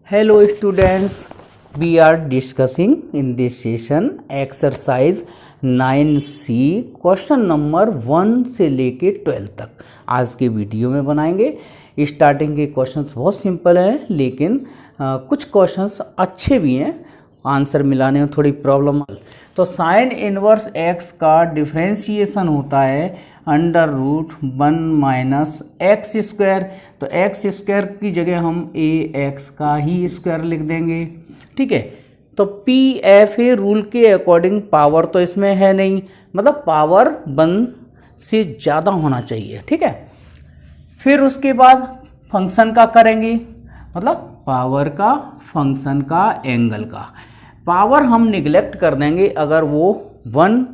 Hello students, we are discussing in this session exercise 9C question number 1 से लेके 12 तक आज के वीडियो में बनाएंगे। स्टार्टिंग के क्वेश्चंस बहुत सिंपल हैं, लेकिन कुछ क्वेश्चंस अच्छे भी हैं, आंसर मिलाने में थोड़ी प्रॉब्लम। तो साइन इनवर्स एक्स का डिफ्रेंशिएशन होता है under root 1 minus x square. तो एक्स स्क्वायर की जगह हम ए एक्स का ही स्क्वायर लिख देंगे, ठीक है। तो पी एफ ए रूल के अकॉर्डिंग पावर तो इसमें है नहीं, मतलब पावर 1 से ज़्यादा होना चाहिए, ठीक है। फिर उसके बाद फंक्शन का करेंगे, मतलब पावर का, फंक्शन का, एंगल का। पावर हम निगलेक्ट कर देंगे अगर वो 1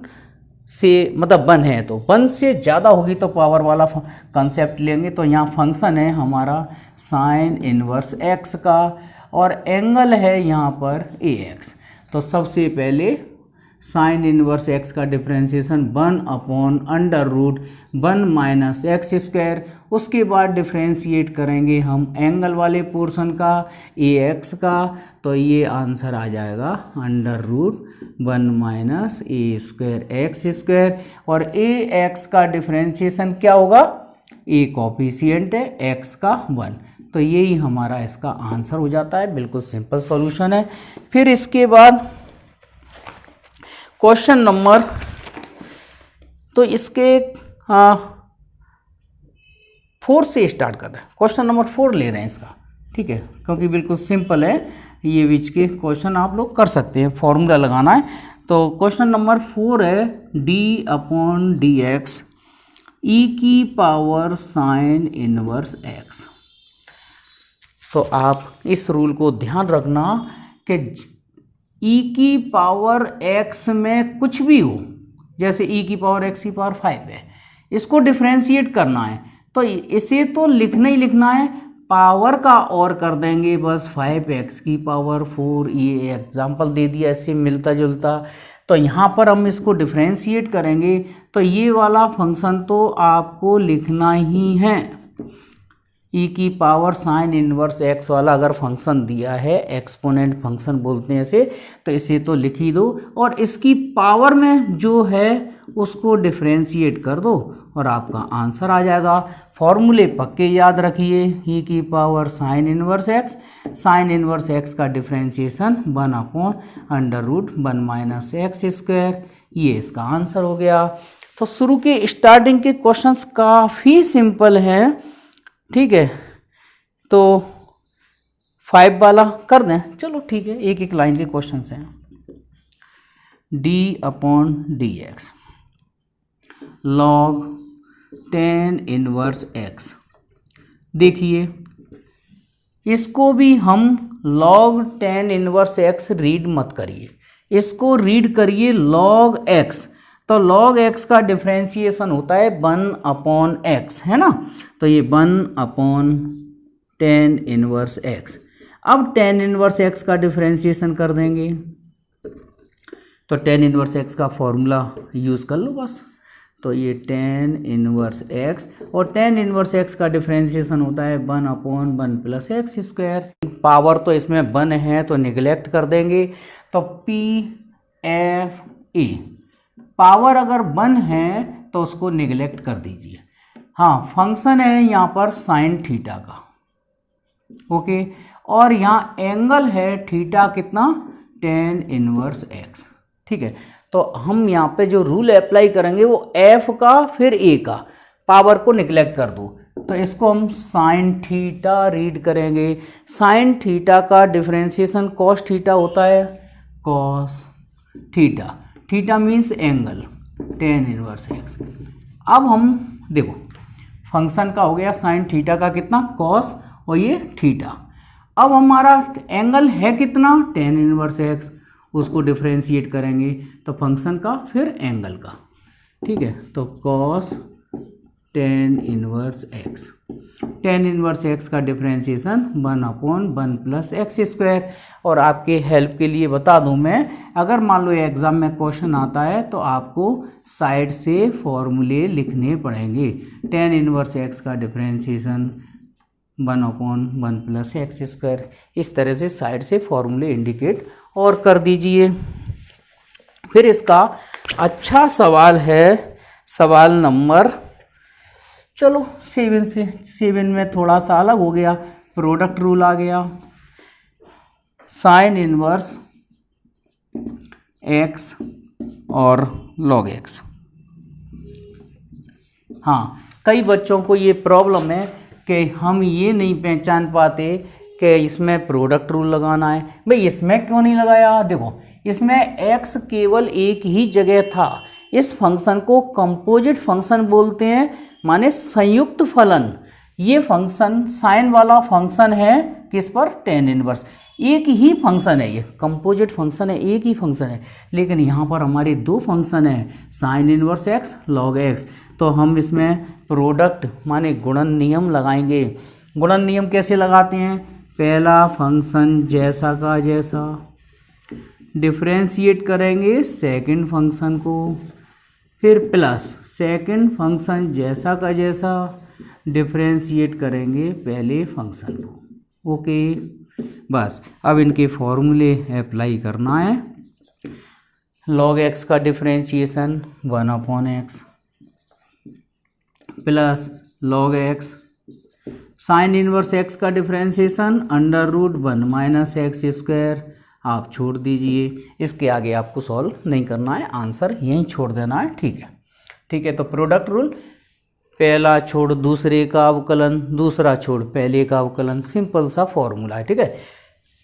से मतलब 1 है, तो 1 से ज़्यादा होगी तो पावर वाला कंसेप्ट लेंगे। तो यहाँ फंक्शन है हमारा साइन इनवर्स एक्स का और एंगल है यहाँ पर ए एक्स। तो सबसे पहले साइन इनवर्स एक्स का differentiation 1 upon under root 1 minus x square. उसके बाद डिफ्रेंशिएट करेंगे हम एंगल वाले पोर्शन का, ए एक्स का। तो ये आंसर आ जाएगा under root 1 minus a square x square. और ए एक्स का डिफ्रेंशिएशन क्या होगा, ए कोफिशिएंट है, एक्स का 1। तो यही हमारा इसका आंसर हो जाता है, बिल्कुल सिंपल सॉल्यूशन है। फिर इसके बाद क्वेश्चन नंबर, तो इसके 4 से स्टार्ट कर रहे हैं, क्वेश्चन नंबर 4 ले रहे हैं इसका, ठीक है, क्योंकि बिल्कुल सिंपल है। ये बीच के क्वेश्चन आप लोग कर सकते हैं, फॉर्मूला लगाना है। तो क्वेश्चन नंबर 4 है डी अपॉन डी एक्स ई की पावर साइन इनवर्स एक्स। तो आप इस रूल को ध्यान रखना कि ई की पावर एक्स में कुछ भी हो, जैसे ई की पावर एक्स की पावर 5 है, इसको डिफ्रेंशिएट करना है तो इसे तो लिखना ही लिखना है, पावर का और कर देंगे बस 5x की पावर 4। ये एग्जाम्पल दे दिया इससे मिलता जुलता। तो यहाँ पर हम इसको डिफ्रेंशिएट करेंगे तो ये वाला फंक्शन तो आपको लिखना ही है। ई की पावर साइन इनवर्स एक्स वाला अगर फंक्शन दिया है, एक्सपोनेंट फंक्शन बोलते हैं इसे, तो इसे तो लिख ही दो और इसकी पावर में जो है उसको डिफ्रेंशिएट कर दो और आपका आंसर आ जाएगा। फॉर्मूले पक्के याद रखिए, ई की power sine inverse x, sine inverse x का differentiation 1 upon under root 1 minus x square. ये इसका आंसर हो गया। तो शुरू के स्टार्टिंग के क्वेश्चंस काफ़ी सिंपल हैं, ठीक है। तो 5 वाला कर दें, चलो ठीक है, एक एक लाइन के क्वेश्चन हैं। D upon D x log 10 inverse x. देखिए इसको भी हम लॉग 10 इनवर्स एक्स रीड मत करिए, इसको रीड करिए लॉग एक्स। तो लॉग एक्स का डिफ्रेंशिएशन होता है 1 अपॉन एक्स, है ना। तो ये 1 अपॉन 10 इनवर्स एक्स। अब 10 इनवर्स एक्स का डिफ्रेंशिएशन कर देंगे तो 10 इनवर्स एक्स का फॉर्मूला यूज़ कर लो बस। तो ये 10 इनवर्स एक्स और 10 इनवर्स एक्स का डिफ्रेंशिएशन होता है 1 upon 1 plus x square. Power तो इसमें 1 है तो निगलेक्ट कर देंगे। तो पी एफ ए, पावर अगर 1 है तो उसको निगलेक्ट कर दीजिए। हाँ, फंक्शन है यहाँ पर साइन थीटा का, ओके। और यहाँ एंगल है थीटा कितना, 10 इनवर्स एक्स, ठीक है। तो हम यहाँ पे जो रूल अप्लाई करेंगे वो एफ का फिर ए का, पावर को निगलेक्ट कर दो। तो इसको हम साइन थीटा रीड करेंगे। साइन थीटा का डिफ्रेंशिएशन कॉस थीटा होता है, cos theta, theta means angle 10 inverse x. अब हम देखो फंक्शन का हो गया साइन थीटा का कितना, कॉस, और ये थीटा। अब हमारा एंगल है कितना, 10 इनवर्स एक्स, उसको डिफ्रेंशिएट करेंगे तो फंक्शन का फिर एंगल का, ठीक है। तो cos 10 inverse x, 10 inverse x का differentiation 1 upon 1 plus x square. और आपके हेल्प के लिए बता दूं मैं, अगर मान लो एग्जाम में क्वेश्चन आता है तो आपको साइड से फॉर्मूले लिखने पड़ेंगे। 10 इनवर्स एक्स का डिफ्रेंशिएशन 1/1 + x²। इस तरह से साइड से फॉर्मूले इंडिकेट और कर दीजिए। फिर इसका अच्छा सवाल है, सवाल नंबर, चलो 7 से। 7 में थोड़ा सा अलग हो गया, प्रोडक्ट रूल आ गया। साइन इनवर्स x और log x। हाँ, कई बच्चों को ये प्रॉब्लम है कि हम ये नहीं पहचान पाते कि इसमें प्रोडक्ट रूल लगाना है। भाई इसमें क्यों नहीं लगाया? देखो इसमें x केवल एक ही जगह था। इस फंक्शन को कंपोजिट फंक्शन बोलते हैं, माने संयुक्त फलन। ये फंक्शन साइन वाला फंक्शन है किस पर? Tan inverse. एक ही फंक्शन है, ये कंपोजिट फंक्शन है, एक ही फंक्शन है। लेकिन यहाँ पर हमारे दो फंक्शन है, sine inverse x, log x। तो हम इसमें प्रोडक्ट माने गुणन नियम लगाएंगे। गुणन नियम कैसे लगाते हैं? पहला फंक्शन जैसा का जैसा डिफरेंशिएट करेंगे सेकंड फंक्शन को, फिर प्लस सेकंड फंक्शन जैसा का जैसा डिफरेंशिएट करेंगे पहले फंक्शन को। ओके, बस अब इनके फॉर्मूले अप्लाई करना है। log x का differentiation 1/x plus log x, sine inverse x का डिफरेंशिएशन √1 - x²। आप छोड़ दीजिए, इसके आगे आपको सॉल्व नहीं करना है, आंसर यहीं छोड़ देना है। ठीक है, ठीक है। तो प्रोडक्ट रूल, पहला छोड़ दूसरे का अवकलन, दूसरा छोड़ पहले का अवकलन, सिंपल सा फॉर्मूला है। ठीक है,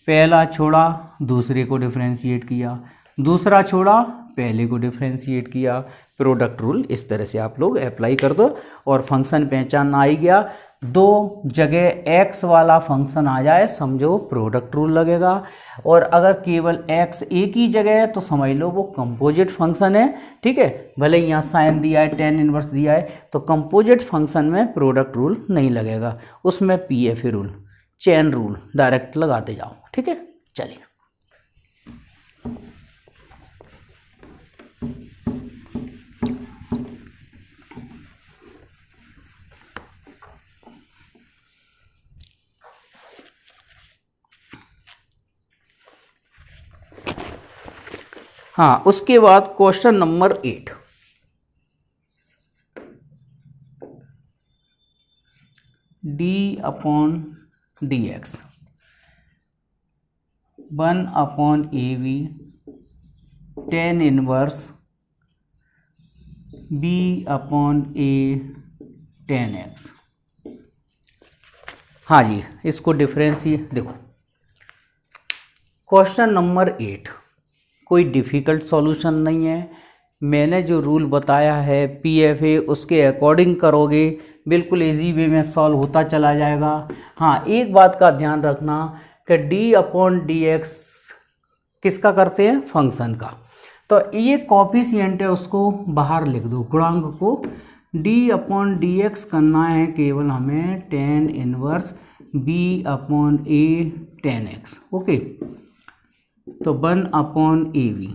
पहला छोड़ा दूसरे को डिफरेंशिएट किया, दूसरा छोड़ा पहले को डिफरेंशिएट किया। प्रोडक्ट रूल इस तरह से आप लोग अप्लाई कर दो और फंक्शन पहचान आ ही गया। दो जगह x वाला फंक्शन आ जाए समझो प्रोडक्ट रूल लगेगा, और अगर केवल x एक ही जगह है तो समझ लो वो कंपोजिट फंक्शन है। ठीक है, भले ही यहाँ साइन दिया है, टेन इनवर्स दिया है, तो कंपोजिट फंक्शन में प्रोडक्ट रूल नहीं लगेगा, उसमें PF rule, chain rule direct लगाते जाओ। ठीक है, चलिए। हाँ, उसके बाद question number 8। d/dx 1/AV tan inverse b/A tan x। हाँ जी, इसको डिफरेंशिएट देखो। क्वेश्चन नंबर 8 कोई डिफ़िकल्ट सॉल्यूशन नहीं है। मैंने जो रूल बताया है PFA उसके अकॉर्डिंग करोगे, बिल्कुल इजी वे में सॉल्व होता चला जाएगा। हाँ, एक बात का ध्यान रखना कि d/dx किसका करते हैं? फंक्शन का। तो ये कॉफिशिएंट है, उसको बाहर लिख दो, गुणांक को। d/dx करना है केवल हमें tan inverse b/A tan x। Okay, तो 1/AV।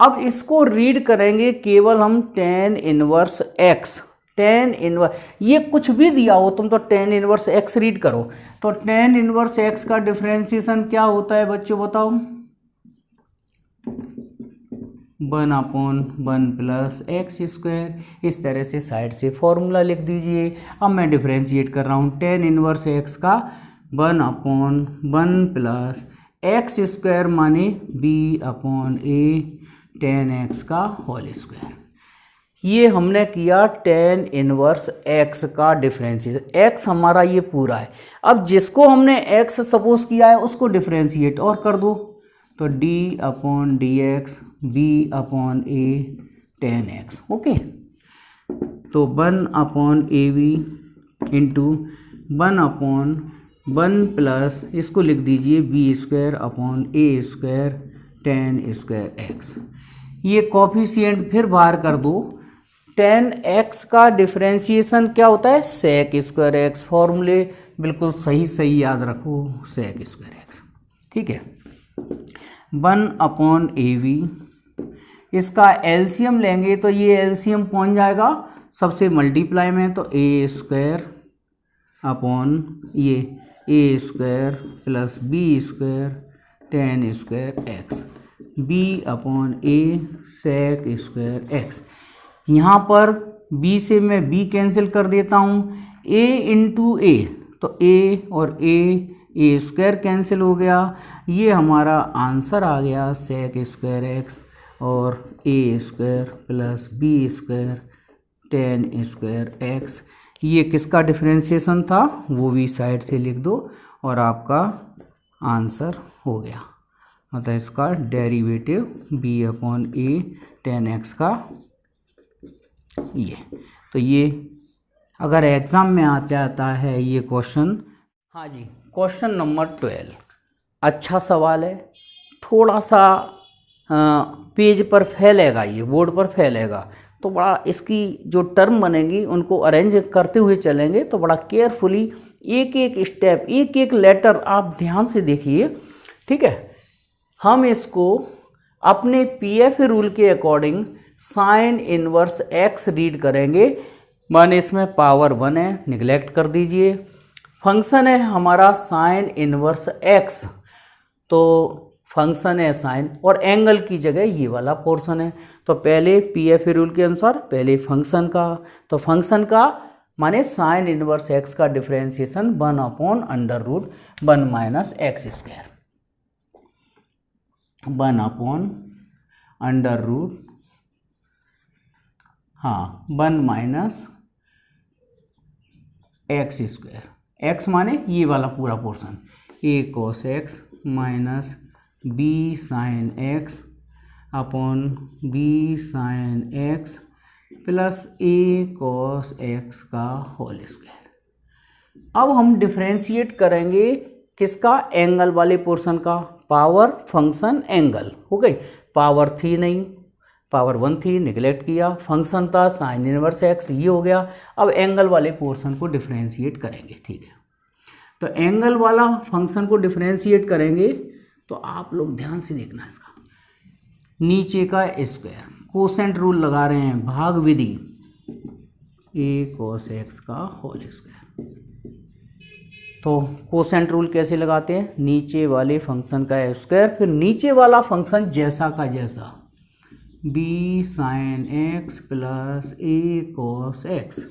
अब इसको रीड करेंगे केवल हम tan inverse x, tan inverse, ये कुछ भी दिया हो तुम तो tan इनवर्स x रीड करो। तो tan इनवर्स x का डिफरेंशिएशन क्या होता है बच्चों, बताओ? 1/1 + x²। इस तरह से साइड से फॉर्मूला लिख दीजिए। अब मैं डिफरेंशिएट कर रहा हूँ tan इनवर्स x का 1/1 + x² माने b/A tan x का होल स्क्वायर। ये हमने किया tan इनवर्स x का डिफरेंशिएशन। x हमारा ये पूरा है। अब जिसको हमने x सपोज किया है उसको डिफरेंशिएट और कर दो, तो d/dx b/A tan x। Okay, तो 1/AV इंटू 1/1 + इसको लिख दीजिए b²/A² tan² x। ये कॉफिशिएंट फिर बाहर कर दो। tan x का डिफरेंशिएशन क्या होता है? sec² x। फॉर्मूले बिल्कुल सही सही याद रखो, sec² x। ठीक है, 1/AV, इसका एलसीएम लेंगे तो ये एलसीएम पहुंच जाएगा सबसे मल्टीप्लाई में, तो A² अपॉन ये a square plus b square ten square x, b upon a sec square x. यहाँ पर b से मैं b कैंसिल कर देता हूँ, a इंटू ए, तो a और a स्क्वायर कैंसिल हो गया, ये हमारा आंसर आ गया सेक स्क्वायर एक्स और a square plus b square ten square x. ये किसका डिफरेंशिएशन था वो भी साइड से लिख दो और आपका आंसर हो गया। मतलब इसका डेरिवेटिव b अपॉन ए टेन एक्स का ये। तो ये अगर एग्ज़ाम में आ जाता है ये क्वेश्चन। हाँ जी, क्वेश्चन नंबर 12 अच्छा सवाल है, थोड़ा सा पेज पर फैलेगा, ये बोर्ड पर फैलेगा, तो बड़ा इसकी जो टर्म बनेगी उनको अरेंज करते हुए चलेंगे तो बड़ा केयरफुली एक एक स्टेप एक एक लेटर आप ध्यान से देखिए, ठीक है। हम इसको अपने पीएफ रूल के according sign inverse x read करेंगे, माने इसमें पावर 1 है, निगलेक्ट कर दीजिए। फंक्शन है हमारा साइन इनवर्स एक्स, तो फंक्शन है साइन और एंगल की जगह ये वाला पोर्शन है, तो पहले पीएफ रूल के अनुसार पहले फंक्शन का, तो फंक्शन का माने साइन इनवर्स एक्स का differentiation 1 upon under root 1 minus x square, 1 upon under root 1 minus x square, x माने ये वाला पूरा portion, a cos x minus b sine x upon b sine x plus a cos x का whole square. अब हम differentiate करेंगे किसका, angle वाले पोर्शन का, पावर फंक्शन एंगल हो गई, पावर थी नहीं, पावर 1 थी, निगलेक्ट किया, फंक्शन था साइन इनवर्स एक्स, ये हो गया। अब एंगल वाले पोर्शन को डिफरेंशिएट करेंगे, ठीक है। तो एंगल वाला फंक्शन को डिफरेंशिएट करेंगे तो आप लोग ध्यान से देखना, इसका नीचे का स्क्वायर, कोसेंट रूल लगा रहे हैं, भाग विधि, ए कॉस एक्स का होल स्क्वायर। तो कोसेंट रूल कैसे लगाते हैं, नीचे वाले फंक्शन का स्क्वायर फिर नीचे वाला फंक्शन जैसा का जैसा, B sine x plus a cos x.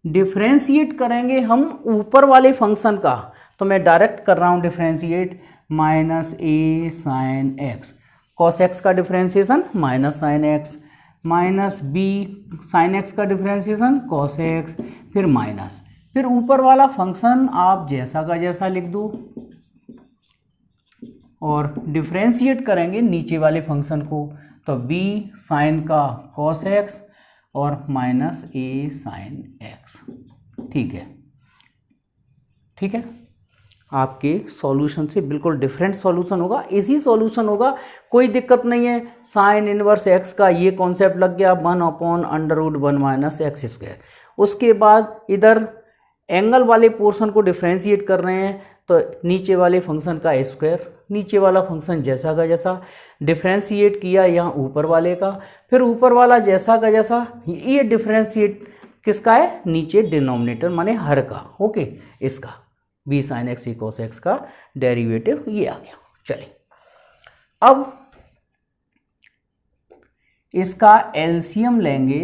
Differentiate करेंगे हम ऊपर वाले फंक्शन का, तो मैं डायरेक्ट कर रहा हूँ differentiate, minus a sine x, cos x का differentiation minus sine x, minus b sine x का डिफरेंशिएशन कॉस एक्स, फिर माइनस, फिर ऊपर वाला फंक्शन आप जैसा का जैसा लिख दो और डिफरेंशिएट करेंगे नीचे वाले फंक्शन को, तो b साइन का कॉस एक्स और माइनस ए साइन एक्स, ठीक है, ठीक है। आपके सॉल्यूशन से बिल्कुल डिफरेंट सॉल्यूशन होगा, इजी सॉल्यूशन होगा, कोई दिक्कत नहीं है। साइन इनवर्स एक्स का ये कॉन्सेप्ट लग गया, 1 upon under root 1 minus x square. उसके बाद इधर एंगल वाले पोर्शन को डिफरेंशिएट कर रहे हैं, तो नीचे वाले फंक्शन का स्क्वायर, नीचे वाला फंक्शन जैसा का जैसा, डिफरेंशिएट किया यहाँ ऊपर वाले का, फिर ऊपर वाला जैसा का जैसा, ये डिफरेंशिएट किसका है, नीचे डिनोमिनेटर माने हर का, ओके, इसका b sine x cos x का डेरिवेटिव ये आ गया। चलिए अब इसका एलसीएम लेंगे,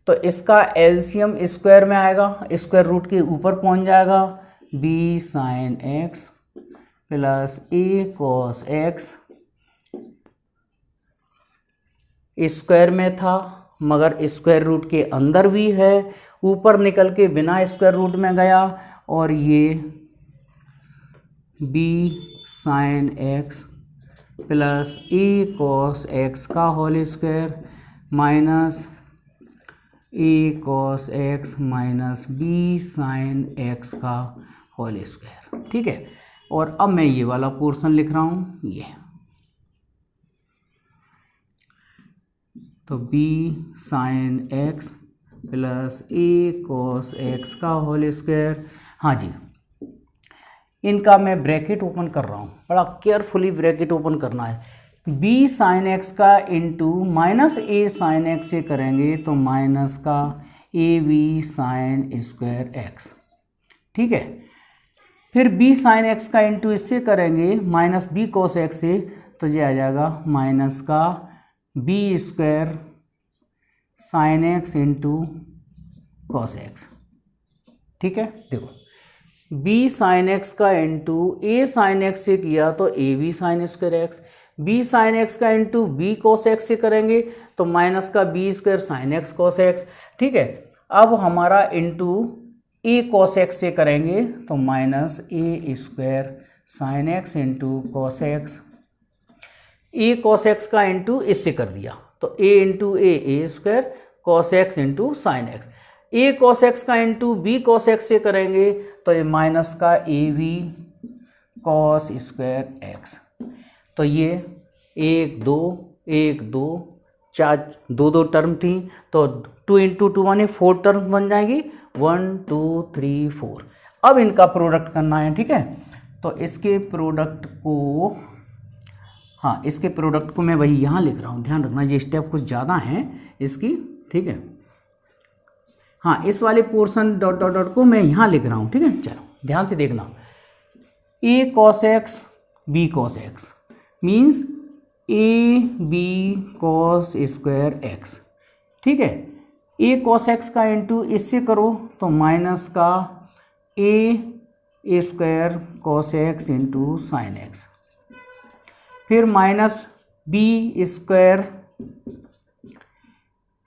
तो इसका एलसीएम स्क्वायर में आएगा, स्क्वायर रूट के ऊपर पहुंच जाएगा, B sine x plus a cos x, square में था मगर स्क्वायर रूट के अंदर भी है, ऊपर निकल के बिना स्क्वायर रूट में गया, और ये b sine x plus a cos x का whole square minus a cos x minus b sine x का होल स्क्वायर, ठीक है। और अब मैं ये वाला पोर्शन लिख रहा हूँ, ये तो B sine x plus a cos x का होल स्क्वायर। हाँ जी, इनका मैं ब्रैकेट ओपन कर रहा हूँ, बड़ा केयरफुली ब्रैकेट ओपन करना है। बी साइन एक्स का into minus a sine x से करेंगे तो माइनस का a b sine square x, ठीक है। फिर b साइन एक्स का इंटू इससे करेंगे माइनस बी कॉस एक्स से, तो ये आ जाएगा माइनस का b square sine x into cos x. ठीक है, देखो b साइन एक्स का इंटू ए साइन एक्स से किया तो a b sine square x, b sine x का इंटू बी कॉस एक्स से करेंगे तो माइनस का b square sine x cos x. ठीक है, अब हमारा इंटू ए कॉस एक्स से करेंगे तो minus a square sine x into cos x. A cos x का इंटू इससे कर दिया तो a into a square cos x into sine x. A cos x का इंटू बी कॉस एक्स से करेंगे तो ये माइनस का a b cos square x. तो ये एक दो चार दो टर्म थी तो 2 इंटू 2 यानी 4 टर्म बन जाएगी, 1 2 3 4। अब इनका प्रोडक्ट करना है। ठीक है, तो इसके प्रोडक्ट को, हाँ इसके प्रोडक्ट को मैं वही यहाँ लिख रहा हूँ, ध्यान रखना ये स्टेप कुछ ज़्यादा हैं इसकी। ठीक है, हाँ इस वाले पोर्शन डॉट डॉट डॉट को मैं यहाँ लिख रहा हूँ। ठीक है, चलो ध्यान से देखना, a cos x b cos x means a b cos square x. ठीक है, ए कॉस एक्स का इंटू इससे करो तो माइनस का a square cos x into sine x. फिर minus b square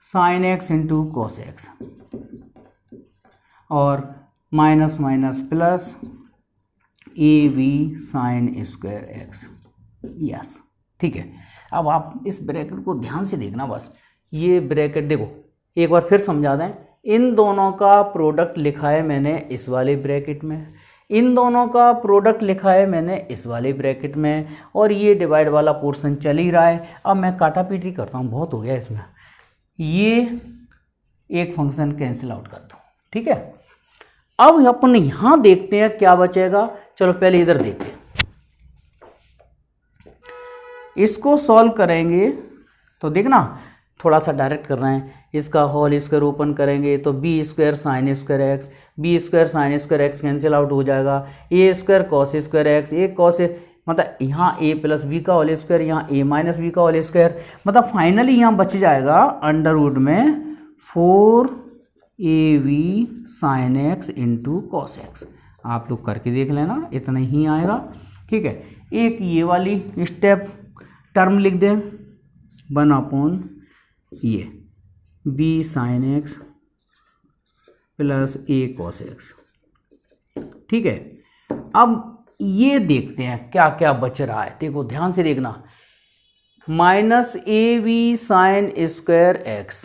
sine x into cos x और minus minus plus a b sine square x. Yes, ठीक है। अब आप इस ब्रैकेट को ध्यान से देखना, बस ये ब्रैकेट देखो एक बार फिर समझा दें, इन दोनों का प्रोडक्ट लिखा है मैंने इस वाले ब्रैकेट में, इन दोनों का प्रोडक्ट लिखा है मैंने इस वाले ब्रैकेट में, और ये डिवाइड वाला पोर्शन चल ही रहा है। अब मैं काटा पीटी करता हूँ, बहुत हो गया इसमें, ये एक फंक्शन कैंसिल आउट कर दो। ठीक है, अब अपन यहाँ देखते हैं क्या बचेगा। चलो पहले इधर देखते हैं, इसको सॉल्व करेंगे तो देखना थोड़ा सा डायरेक्ट कर रहे हैं, इसका होल स्क्वायर ओपन करेंगे तो b square sine square x, b square sine square x cancel out हो जाएगा, a square cos square x, a cos मतलब यहाँ ए प्लस बी का होल स्क्वायर, यहाँ ए माइनस बी का होल स्क्वायर, मतलब फाइनली यहाँ बच जाएगा अंडर रूट में 4ab sine x into cos x. आप लोग करके देख लेना, इतना ही आएगा। ठीक है, एक ये वाली स्टेप टर्म लिख दें 1 ये b sine x plus a cos x. ठीक है, अब ये देखते हैं क्या क्या बच रहा है, देखो ध्यान से देखना, minus a b sine square x,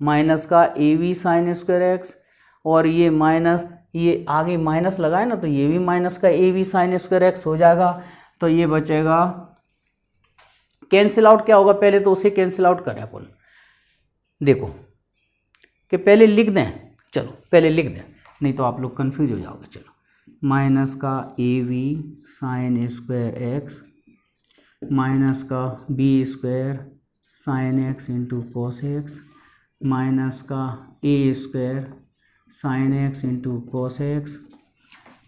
minus का a b sine square x, और ये माइनस, ये आगे माइनस लगाए ना तो ये भी माइनस का a b sine square x हो जाएगा। तो ये बचेगा, कैंसिल आउट क्या होगा, पहले तो उसे कैंसिल आउट करें अपन, देखो कि पहले लिख दें, चलो पहले लिख दें नहीं तो आप लोग कंफ्यूज हो जाओगे। चलो माइनस का a b sine square x minus का b square sine x into cos x minus का a square sine x into cos x.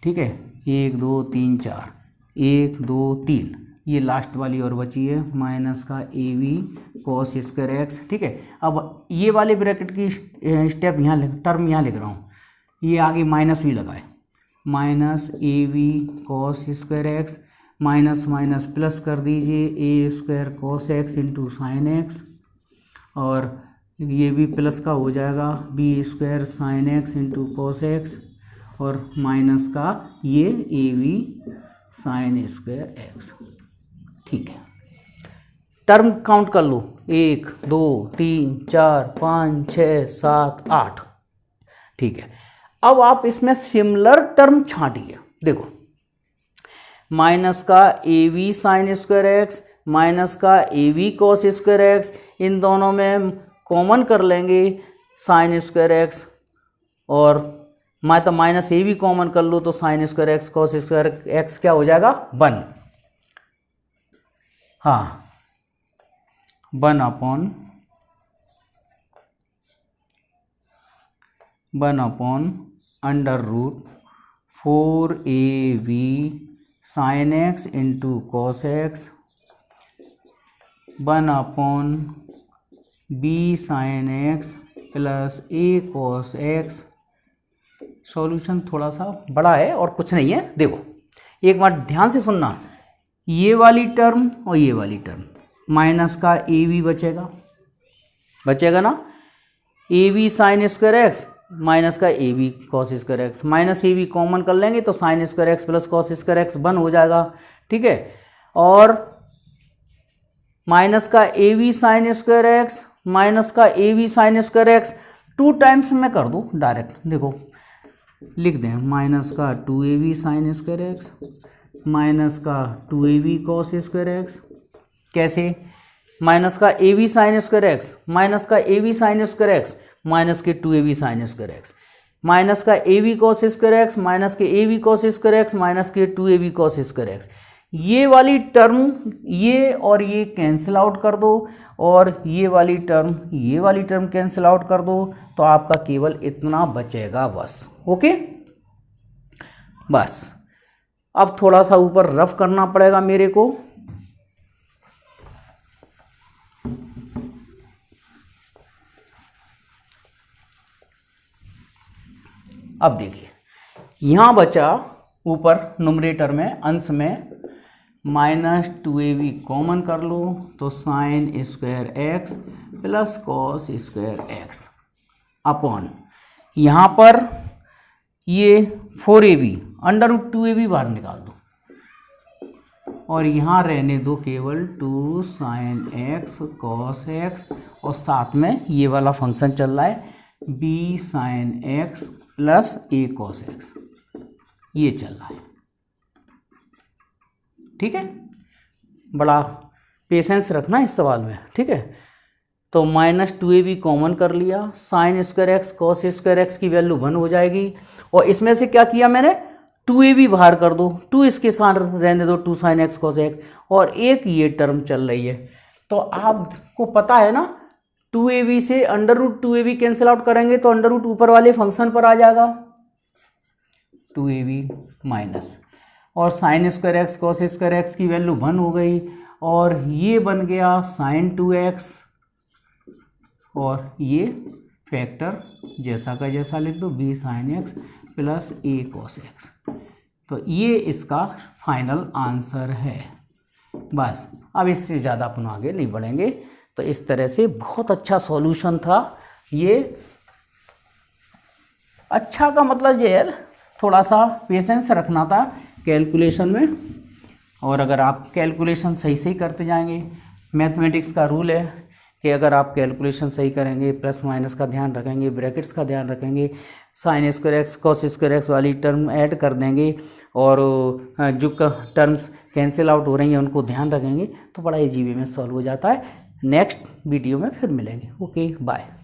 ठीक है, 1 2 3 4, 1 2 3, ये लास्ट वाली और बची है माइनस का a b cos square x. ठीक है, अब ये वाले ब्रैकेट की स्टेप यहाँ टर्म यहाँ लिख रहा हूँ, ये आगे माइनस भी लगाए, minus a b cos square x minus minus plus कर दीजिए a square cos x into sine x, और ये भी प्लस का हो जाएगा b square sine x into cos x, और माइनस का ये a b sine square x. ठीक है, टर्म काउंट कर लो, 1 2 3 4 5 6 7 8। ठीक है, अब आप इसमें सिमिलर टर्म छांटिए, देखो माइनस का a b sine square x minus का a b cos square x, इन दोनों में कॉमन कर लेंगे साइन स्क्वायर एक्स, और मैं तो माइनस ए भी कॉमन कर लूँ तो sine square x cos square x क्या हो जाएगा 1। हाँ 1 upon under root 4ab sine x into cos x 1/b sine x plus a cos x. Solution थोड़ा सा बड़ा है और कुछ नहीं है। देखो एक बार ध्यान से सुनना, ये वाली टर्म और ये वाली टर्म माइनस का ए बी बचेगा ना, a b sine square x minus का a b cos square x, minus a b common कर लेंगे तो sine square x plus cos square x 1 हो जाएगा। ठीक है, और माइनस का a b sine square x minus का a b sine square x 2 times में कर दो डायरेक्ट। देखो लिख दें माइनस का 2ab sign square x minus का 2ab कॉस स्क्वायर एक्स। कैसे? माइनस का ab sign square x minus का ab sign square x minus के 2ab sign square x minus का ab cos square x minus के ab cos square x minus के 2ab cos square x. ये वाली term ये और ये कैंसिल आउट कर दो और ये वाली टर्म कैंसिल आउट कर दो तो आपका केवल इतना बचेगा बस। ओके, बस अब थोड़ा सा ऊपर रफ करना पड़ेगा मेरे को। अब देखिए यहां बचा ऊपर न्यूमरेटर में अंश में -2ab कॉमन कर लो तो sine square x plus cos square x upon यहाँ पर ये 4ab √2ab बाहर निकाल दो और यहाँ रहने दो केवल 2 साइन एक्स कॉस एक्स और साथ में ये वाला फंक्शन चल रहा है b sine x plus a cos x, ये चल रहा है। ठीक है, बड़ा पेशेंस रखना इस सवाल में। ठीक है, तो -2ab कॉमन कर लिया, sign square x cos square x की वैल्यू 1 हो जाएगी और इसमें से क्या किया मैंने 2ab बाहर कर दो, 2 इसके साथ रहने दो 2 साइन एक्स कॉस एक्स और एक ये टर्म चल रही है। तो आपको पता है ना 2ab से √2ab कैंसिल आउट करेंगे तो √ ऊपर वाले फंक्शन पर आ जाएगा 2ab माइनस और sign square x cos square x की वैल्यू 1 हो गई और ये बन गया साइन 2x और ये फैक्टर जैसा का जैसा लिख दो b sine x plus a cos x. तो ये इसका फाइनल आंसर है। बस अब इससे ज़्यादा अपन आगे नहीं बढ़ेंगे। तो इस तरह से बहुत अच्छा सॉल्यूशन था ये। अच्छा का मतलब ये है थोड़ा सा पेशेंस रखना था कैलकुलेशन में और अगर आप कैलकुलेशन सही सही करते जाएंगे, मैथमेटिक्स का रूल है कि अगर आप कैलकुलेशन सही करेंगे, प्लस माइनस का ध्यान रखेंगे, ब्रैकेट्स का ध्यान रखेंगे, sign square x cos square x वाली टर्म ऐड कर देंगे और जो टर्म्स कैंसिल आउट हो रही हैं उनको ध्यान रखेंगे तो बड़ा इजी वे में सॉल्व हो जाता है। नेक्स्ट वीडियो में फिर मिलेंगे। Okay bye.